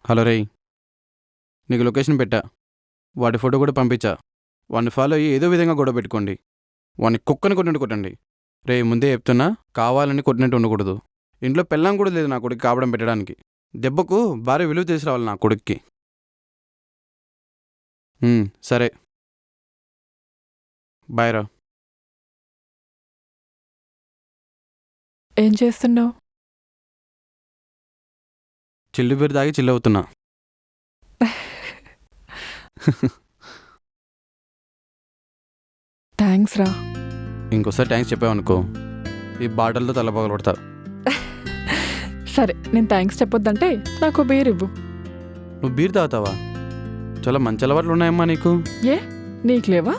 Hello రేయ్, నీకు location పెట్టా, వాడి ఫోటో కూడా పంపించా. వాడిని ఫాలో అయ్యి ఏదో విధంగా గొడవ పెట్టుకోండి. వాడిని కుక్కని కొట్టినట్టు కొట్టండి. రే ముందే చెప్తున్నా, కావాలని కొట్టినట్టు ఉండకూడదు. ఇంట్లో పెళ్ళాం కూడా లేదు నా కొడుకు కావడం పెట్టడానికి. దెబ్బకు భారీ విలువ తీసుకురావాలి నా కొడుక్కి. సరే బాయ్ రా. ఏం చేస్తున్నావు? చిల్లు బీరు తాగి చిల్లు అవుతున్నా. థ్యాంక్స్ రా. ఇంకోసారి థ్యాంక్స్ చెప్పావనుకో ఈ బాటలతో తలపగలు కొడతా. సరే, నేను థ్యాంక్స్ చెప్పొద్దంటే నాకు బీర్ ఇవ్వు. నువ్వు బీర్ తాగుతావా? చాలా మంచి అలవాట్లు ఉన్నాయమ్మా నీకు. ఏ, నీకు లేవా?